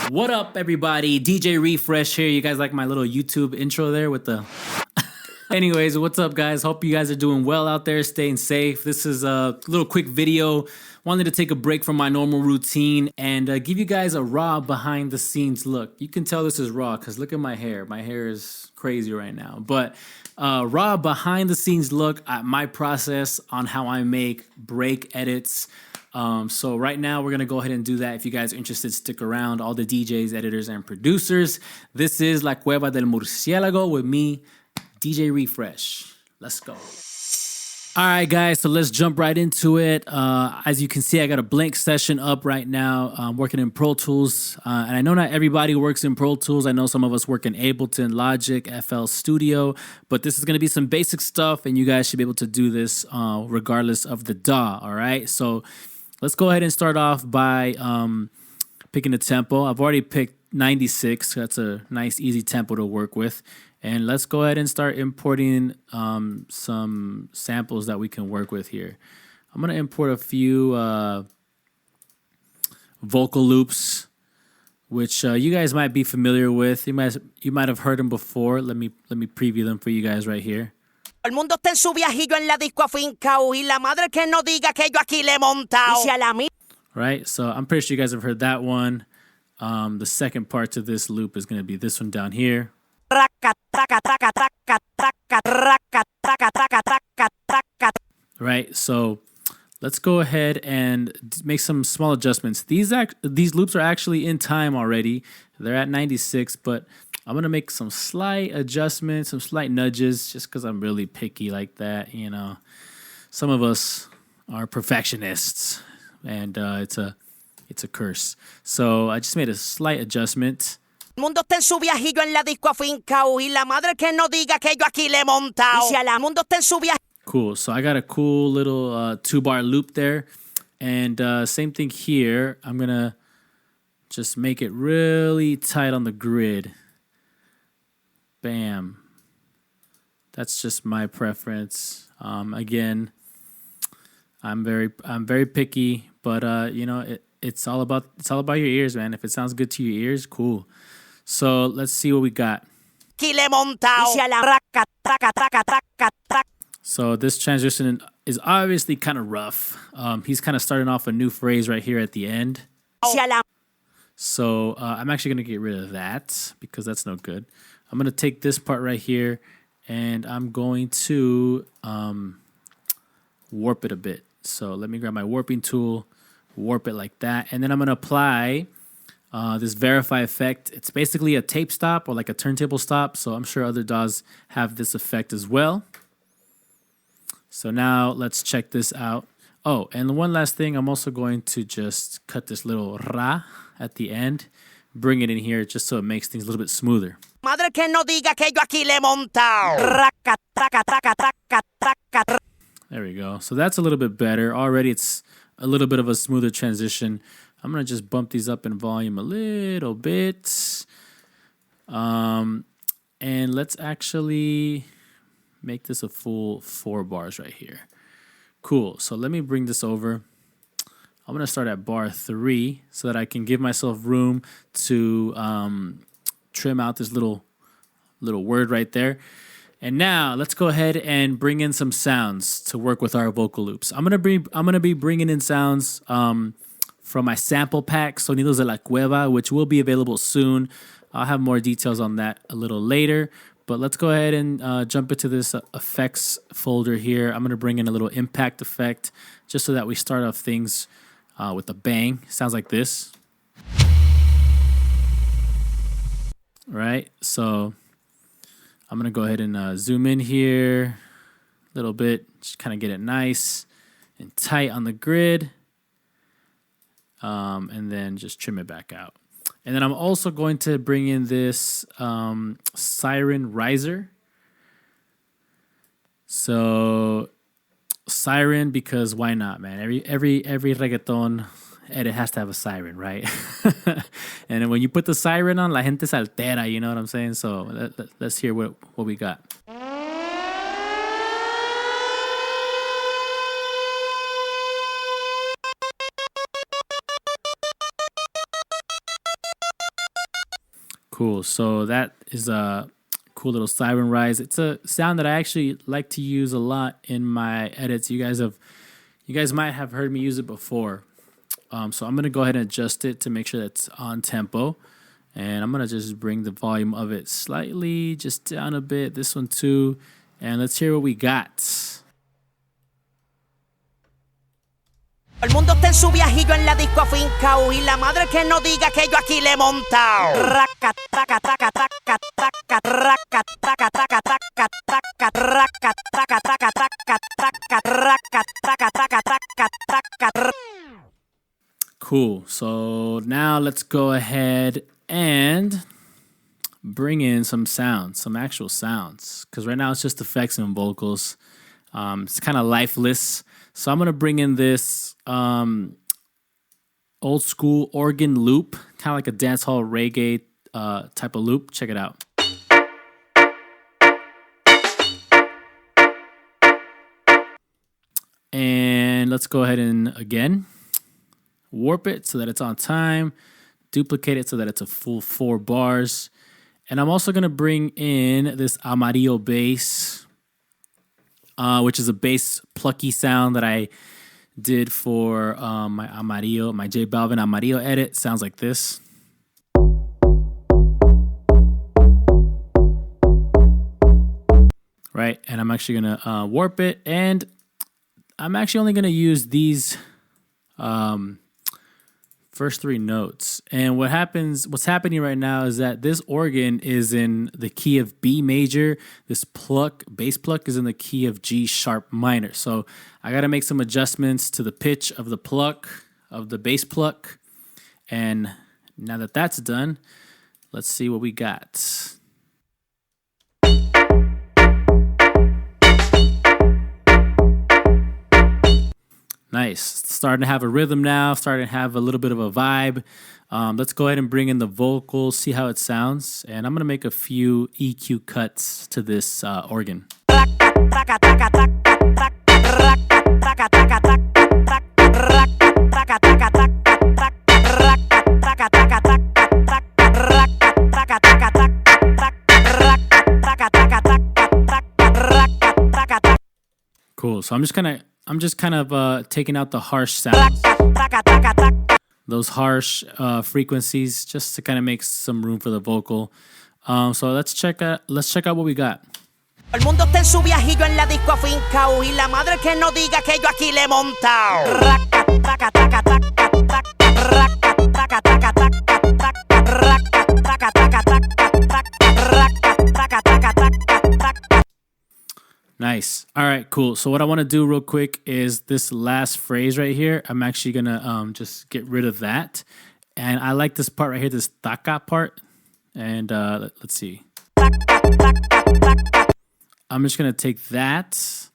What up, everybody? DJ Refresh here. You guys like my little YouTube intro there with the... Anyways, what's up, guys? Hope you guys are doing well out there, staying safe. This is a little quick video. Wanted to take a break from my normal routine and give you guys a raw behind-the-scenes look. You can tell this is raw because look at my hair. My hair is crazy right now. But raw behind-the-scenes look at my process on how I make break edits. So right now we're going to go ahead and do that. If you guys are interested, stick around. All the DJs, editors, and producers. This is La Cueva del Murciélago with me, DJ Refresh. Let's go. All right, guys, so let's jump right into it. As you can see, I got a blank session up right now. I'm working in Pro Tools, and I know not everybody works in Pro Tools. I know some of us work in Ableton, Logic, FL Studio, but this is going to be some basic stuff, and you guys should be able to do this regardless of the DAW, all right? So let's go ahead and start off by picking a tempo. I've already picked 96. That's a nice, easy tempo to work with. And let's go ahead and start importing some samples that we can work with here. I'm going to import a few vocal loops, which you guys might be familiar with. You might have heard them before. Let me preview them for you guys right here. El mundo está en su viajillo en la disco afincao y la madre que no diga que yo aquí le he montao. Y si a la Right, so I'm pretty sure you guys have heard that one. The second part to this loop is going to be this one down here. Right, so let's go ahead and make some small adjustments. These loops are actually in time already. They're at 96, but I'm going to make some slight adjustments, some slight nudges, just because I'm really picky like that, you know. Some of us are perfectionists, and it's a curse. So I just made a slight adjustment. El mundo está en su viajillo en la disco afincao y la madre que no diga que yo aquí le he montao. Y si a la mundo está en su viajillo. Cool, so I got a cool little 2-bar loop there. And same thing here. I'm going to just make it really tight on the grid. Bam. That's just my preference. Again, I'm very picky, but you know, it's all about your ears, man. If it sounds good to your ears, cool. So let's see what we got. So this transition is obviously kind of rough. He's kind of starting off a new phrase right here at the end. So I'm actually going to get rid of that because that's no good. I'm going to take this part right here and I'm going to warp it a bit. So let me grab my warping tool, warp it like that. And then I'm going to apply this verify effect. It's basically a tape stop or like a turntable stop. So I'm sure other DAWs have this effect as well. So now let's check this out. Oh, and one last thing, I'm also going to just cut this little ra at the end, bring it in here just so it makes things a little bit smoother. Madre que no diga que yo aquí le he montao. There we go. So that's a little bit better. Already it's a little bit of a smoother transition. I'm going to just bump these up in volume a little bit. And let's actually make this a full 4 bars right here. Cool. So let me bring this over. I'm going to start at bar 3 so that I can give myself room to trim out this little word right there. And now let's go ahead and bring in some sounds to work with our vocal loops. I'm gonna be bringing in sounds from my sample pack, Sonidos de la Cueva, which will be available soon. I'll have more details on that a little later. But let's go ahead and jump into this effects folder here. I'm gonna bring in a little impact effect just so that we start off things with a bang. Sounds like this. Right, so I'm going to go ahead and zoom in here a little bit, just kind of get it nice and tight on the grid, and then just trim it back out. And then I'm also going to bring in this siren riser. So siren, because why not, man? Every reggaeton edit has to have a siren, right? And then when you put the siren on, la gente se altera, you know what I'm saying? So let's hear what we got. Cool. So that is a cool little siren rise. It's a sound that I actually like to use a lot in my edits. You guys might have heard me use it before. So I'm gonna go ahead and adjust it to make sure that's on tempo. And I'm gonna just bring the volume of it slightly just down a bit. This one too. And let's hear what we got. El mundo está en su viajillo en la disco afincao y la madre que no diga que yo aquí le he montao. Raca, traca, traca, traca, traca, raca, traca, traca, traca, traca, raca, traca, traca, traca, traca, raca, traca, traca, traca, traca. Cool. So now let's go ahead and bring in some sounds, some actual sounds. Because right now it's just effects and vocals. It's kind of lifeless. So I'm going to bring in this old school organ loop, kind of like a dancehall reggae type of loop. Check it out. And let's go ahead and again warp it so that it's on time, duplicate it so that it's a full 4 bars. And I'm also going to bring in this amarillo bass, which is a bass plucky sound that I did for my J Balvin Amarillo edit. Sounds like this. Right, and I'm actually gonna warp it, and I'm actually only gonna use these first 3 notes. And what's happening right now is that this organ is in the key of B major. This bass pluck is in the key of G sharp minor. So I got to make some adjustments to the pitch of the pluck, of the bass pluck. And now that that's done, let's see what we got. Nice. It's starting to have a rhythm now, starting to have a little bit of a vibe. Let's go ahead and bring in the vocals, see how it sounds. And I'm going to make a few EQ cuts to this organ. Cool. So I'm just kind of taking out the harsh sounds, those harsh frequencies, just to kind of make some room for the vocal. So let's check out what we got. El mundo está en su viajillo en la disco afincao y la madre que no diga que yo aquí le he montao. Raca, traca, traca, traca, traca, raca, traca, traca, traca, traca, raca, traca, traca, traca, traca, raca, traca, traca, traca, traca. Nice. All right, cool. So what I want to do real quick is this last phrase right here. I'm actually going to just get rid of that. And I like this part right here, this taca part. And let's see. I'm just going to take that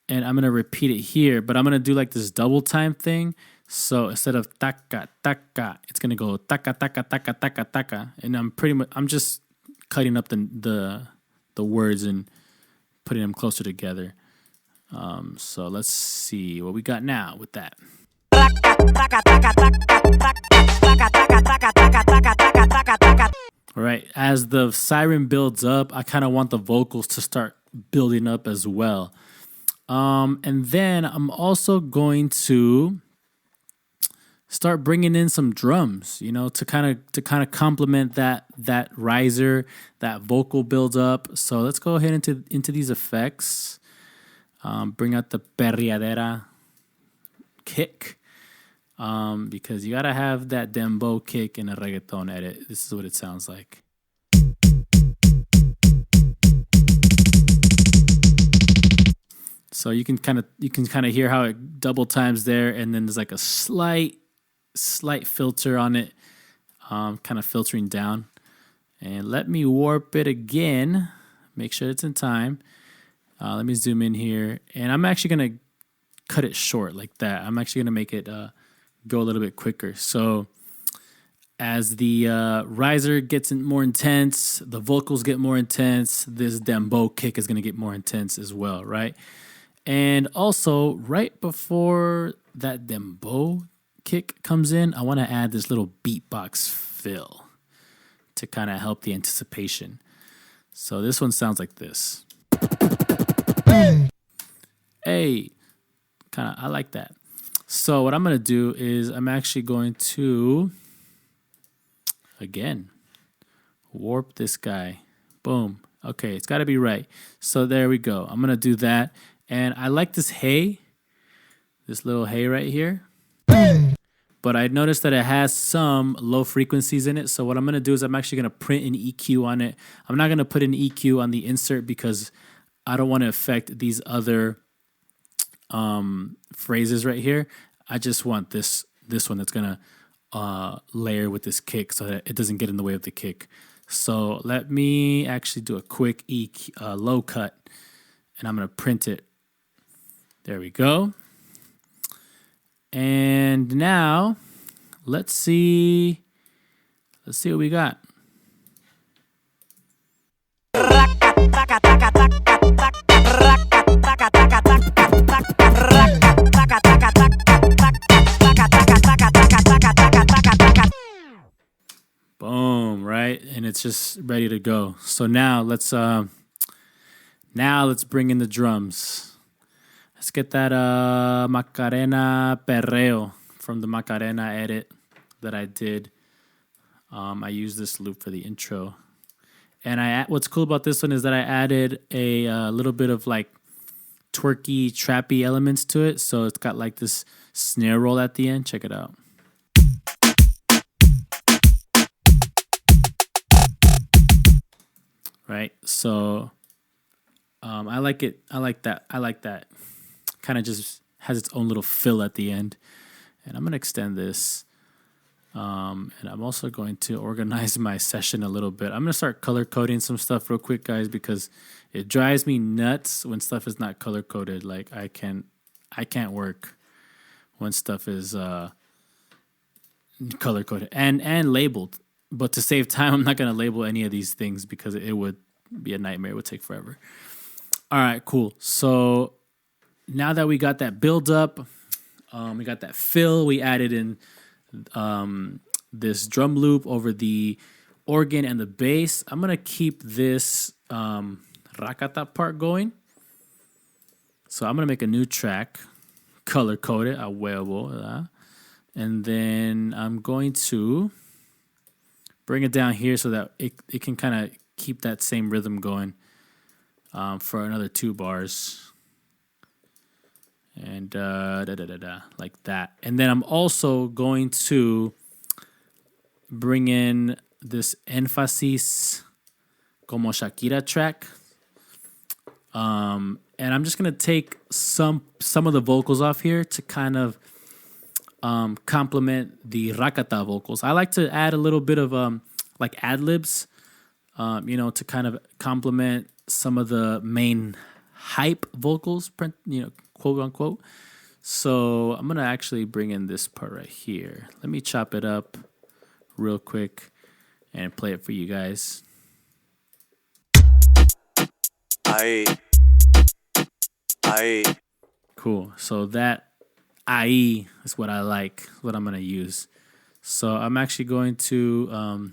and I'm going to repeat it here. But I'm going to do like this double time thing. So instead of taca, taca, it's going to go taca, taca, taca, taca, taca. And I'm just cutting up the words and putting them closer together. So let's see what we got now with that. All right, as the siren builds up, I kind of want the vocals to start building up as well. And then I'm also going to start bringing in some drums, to kind of complement that riser, that vocal build up. So let's go ahead into these effects. Bring out the perreadera kick, because you gotta have that dembow kick in a reggaeton edit. This is what it sounds like. So you can kind of hear how it double times there, and then there's like a slight filter on it, kind of filtering down. And let me warp it again, make sure it's in time. Let me zoom in here, and I'm actually gonna cut it short like that. I'm actually gonna make it go a little bit quicker. So as the riser gets more intense, the vocals get more intense, this dembow kick is gonna get more intense as well, right? And also, right before that dembow kick comes in, I want to add this little beatbox fill to kind of help the anticipation. So this one sounds like this. Hey, kind of, I like that. So what I'm going to do is I'm actually going to, again, warp this guy. Boom. Okay, it's got to be right. So there we go. I'm going to do that. And I like this hey, this little hey right here. But I noticed that it has some low frequencies in it. So what I'm going to do is I'm actually going to print an EQ on it. I'm not going to put an EQ on the insert because I don't want to affect these other phrases right here. I just want this one that's going to layer with this kick so that it doesn't get in the way of the kick. So let me actually do a quick low cut, and I'm going to print it. There we go. And now let's see what we got. Boom, right? And it's just ready to go. So now let's bring in the drums. Let's get that Macarena Perreo from the Macarena edit that I did. I used this loop for the intro. And what's cool about this one is that I added a little bit of like twerky, trappy elements to it. So it's got like this snare roll at the end. Check it out. Right? So I like it. I like that. Kind of just has its own little fill at the end. And I'm going to extend this. And I'm also going to organize my session a little bit. I'm going to start color coding some stuff real quick, guys, because it drives me nuts when stuff is not color coded. Like I can't work when stuff is color coded and labeled. But to save time, I'm not going to label any of these things because it would be a nightmare. It would take forever. All right, cool. So now that we got that build up, we got that fill, we added in this drum loop over the organ and the bass. I'm going to keep this rakata part going. So I'm going to make a new track, color code it, a huevo. And then I'm going to bring it down here so that it can kind of keep that same rhythm going for another 2 bars. And like that. And then I'm also going to bring in this énfasis como Shakira track. And I'm just going to take some of the vocals off here to kind of complement the rakata vocals. I like to add a little bit of like ad-libs, to kind of complement some of the main hype vocals, quote unquote. So I'm gonna actually bring in this part right here. Let me chop it up real quick and play it for you guys. Aye. Cool. So that aye is what I like, what I'm gonna use. So I'm actually going to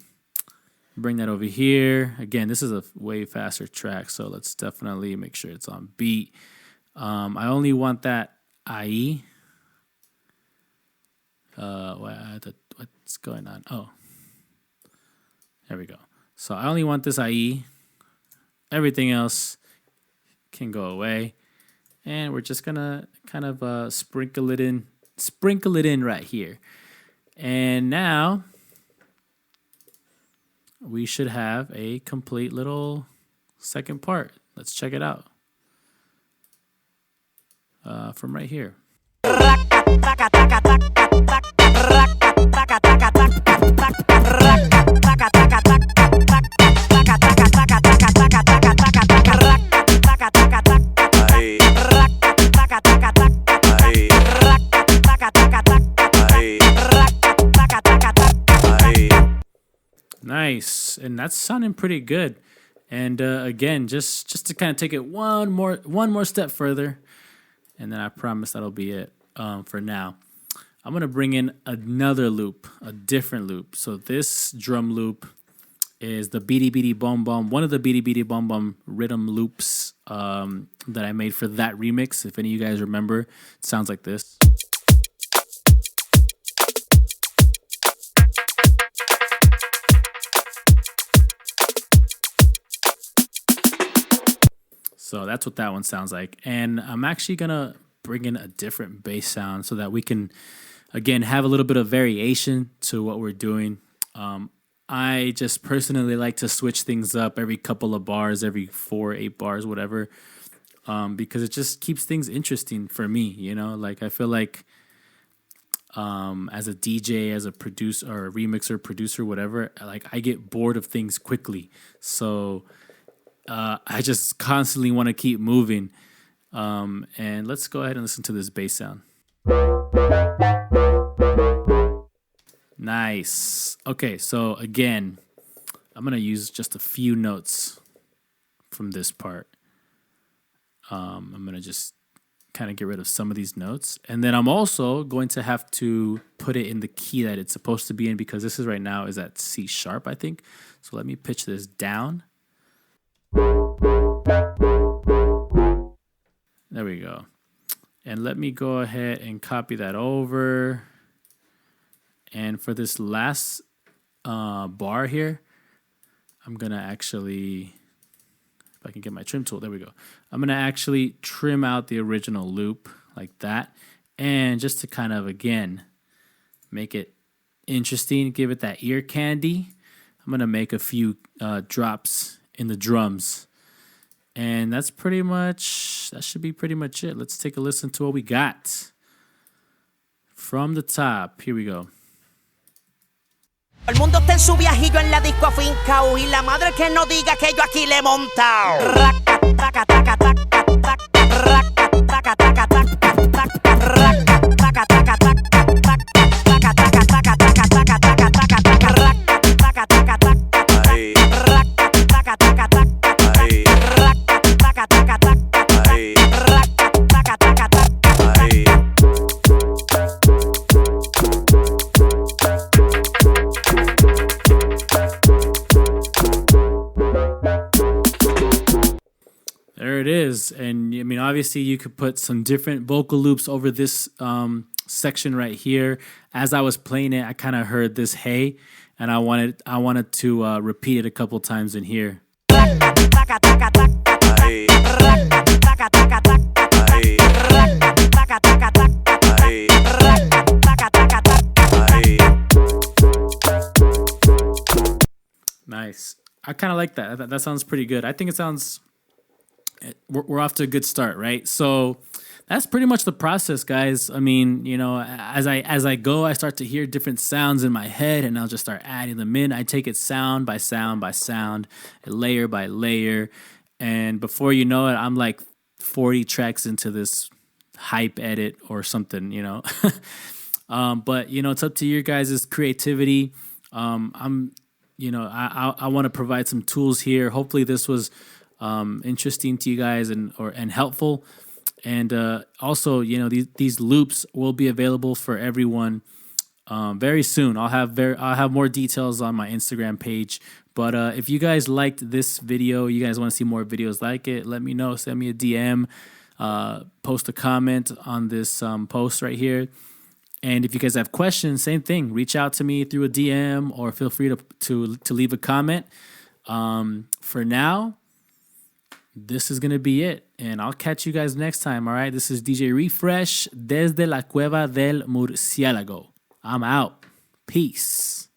bring that over here. Again, this is a way faster track, so let's definitely make sure it's on beat. I only want that IE. What's going on? Oh, there we go. So I only want this IE. Everything else can go away. And we're just gonna kind of sprinkle it in right here. And now we should have a complete little second part. Let's check it out. From right here. Nice, and that's sounding pretty good. And again, just to kind of take it one more step further, and then I promise that'll be it for now. I'm gonna bring in another loop, a different loop. So this drum loop is the Beady Beady Bum Bum, one of the Beady Beady Bum Bum rhythm loops that I made for that remix. If any of you guys remember, it sounds like this. So that's what that one sounds like. And I'm actually going to bring in a different bass sound so that we can, again, have a little bit of variation to what we're doing. I just personally like to switch things up every couple of bars, every 4-8 bars, whatever, because it just keeps things interesting for me, you know? Like, I feel like as a DJ, as a producer or a remixer, producer, whatever, like, I get bored of things quickly. So I just constantly want to keep moving. And let's go ahead and listen to this bass sound. Nice. Okay, so again, I'm going to use just a few notes from this part. I'm going to just kind of get rid of some of these notes. And then I'm also going to have to put it in the key that it's supposed to be in, because this is right now is at C sharp, I think. So let me pitch this down. There we go. And let me go ahead and copy that over. And for this last bar here, I'm going to actually, if I can get my trim tool, there we go. I'm going to actually trim out the original loop like that. And just to kind of, again, make it interesting, give it that ear candy, I'm going to make a few drops in the drums. And that's pretty much, that should be pretty much it. Let's take a listen to what we got. From the top, here we go. El mundo está en su viajillo en la disco afincao y la madre que no diga que yo aquí le he montao. Raca, taca, taca, taca, taca, raca, taca, taca, taca, taca, raca, taca, taca, taca, taca, taca, taca, taca, taca, taca, taca, taca, raca, taca, taca, taca, ay, raca, taca, taca, taca, ay, raca, taca, taca, taca, ay, raca, taca, taca, taca, ay. There it is. And I mean, obviously you could put some different vocal loops over this section right here. As I was playing it, I kind of heard this hey, and I wanted to repeat it a couple times in here. Nice. I kind of like that. That sounds pretty good. I think it sounds... We're off to a good start, right? So that's pretty much the process, guys. I mean, you know, as I go, I start to hear different sounds in my head, and I'll just start adding them in. I take it sound by sound by sound, layer by layer, and before you know it, I'm like 40 tracks into this hype edit or something, you know. But you know, it's up to your guys' creativity. You know, I want to provide some tools here. Hopefully, this was interesting to you guys and helpful. And also, you know, these loops will be available for everyone very soon. I'll have more details on my Instagram page. But if you guys liked this video, you guys want to see more videos like it, let me know. Send me a DM, post a comment on this post right here. And if you guys have questions, same thing. Reach out to me through a DM or feel free to leave a comment. For now, this is going to be it. And I'll catch you guys next time, all right? This is DJ Refresh desde la Cueva del Murciélago. I'm out. Peace.